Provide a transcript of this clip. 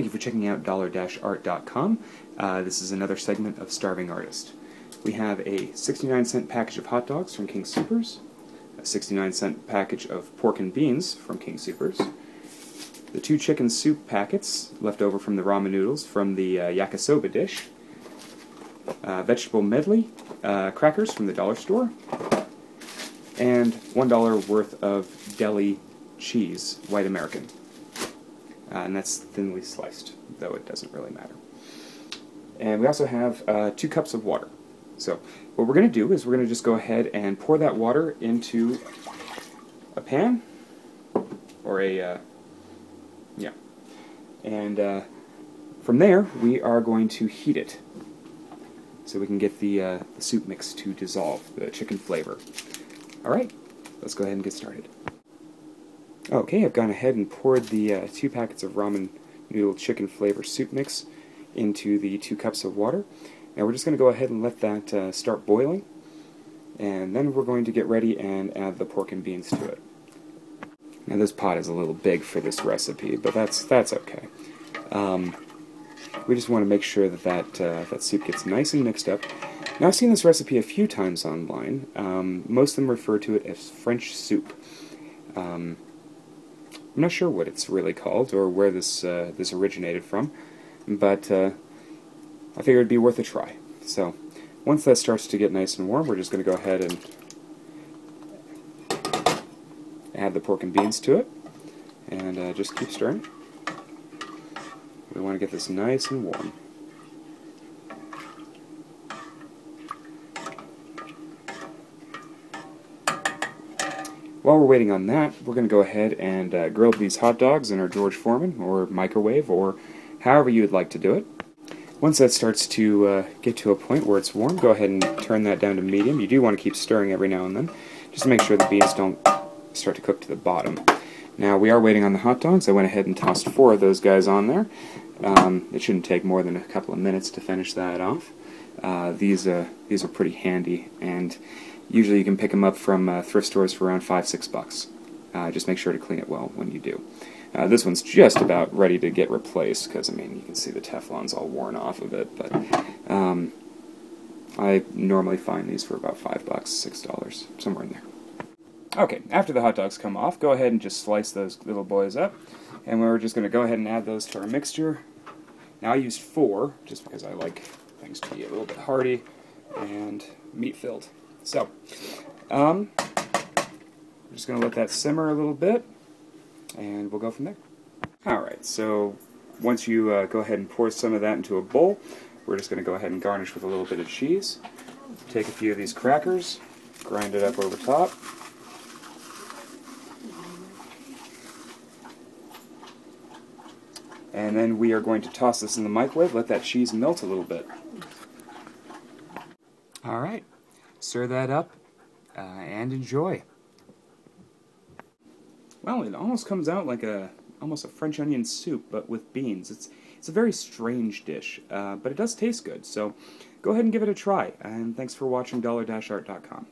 you for checking out dollar-art.com. This is another segment of Starving Artist. We have a 69-cent package of hot dogs from King Soopers, a 69-cent package of pork and beans from King Soopers, the 2 chicken soup packets left over from the ramen noodles from the yakisoba dish, vegetable medley crackers from the dollar store, and $1 worth of deli cheese, white American. And that's thinly sliced, though it doesn't really matter. And we also have 2 cups of water. So what we're going to do is we're going to just go ahead and pour that water into a pan, or a, yeah. And from there, we are going to heat it so we can get the soup mix to dissolve, the chicken flavor. Alright, let's go ahead and get started. Okay, I've gone ahead and poured the 2 packets of ramen noodle chicken flavor soup mix into the 2 cups of water. Now we're just going to go ahead and let that start boiling, and then we're going to get ready and add the pork and beans to it. Now this pot is a little big for this recipe, but that's okay. We just want to make sure that that soup gets nice and mixed up. Now I've seen this recipe a few times online. Most of them refer to it as French soup. I'm not sure what it's really called or where this originated from, but I figured it'd be worth a try. So once that starts to get nice and warm, we're just going to go ahead and add the pork and beans to it, and just keep stirring. We want to get this nice and warm. While we're waiting on that, we're going to go ahead and grill these hot dogs in our George Foreman, or microwave, or however you would like to do it. Once that starts to get to a point where it's warm, go ahead and turn that down to medium. You do want to keep stirring every now and then, just to make sure the beans don't start to cook to the bottom. Now, we are waiting on the hot dogs. I went ahead and tossed 4 of those guys on there. It shouldn't take more than a couple of minutes to finish that off. These are pretty handy, and usually you can pick them up from thrift stores for around $5–6. Just make sure to clean it well when you do. This one's just about ready to get replaced, because, I mean, you can see the Teflon's all worn off of it, but I normally find these for about $5, $6, somewhere in there. Okay, after the hot dogs come off, go ahead and just slice those little boys up, and we're just going to go ahead and add those to our mixture. Now I used 4, just because I like things to be a little bit hearty and meat-filled. So, we're just going to let that simmer a little bit, and we'll go from there. Alright, so once you go ahead and pour some of that into a bowl, we're just going to go ahead and garnish with a little bit of cheese. Take a few of these crackers, grind it up over top. And then we are going to toss this in the microwave, let that cheese melt a little bit. Alright, stir that up and enjoy. Well, it almost comes out like almost a French onion soup, but with beans. It's a very strange dish, but it does taste good. So go ahead and give it a try. And thanks for watching dollar-art.com.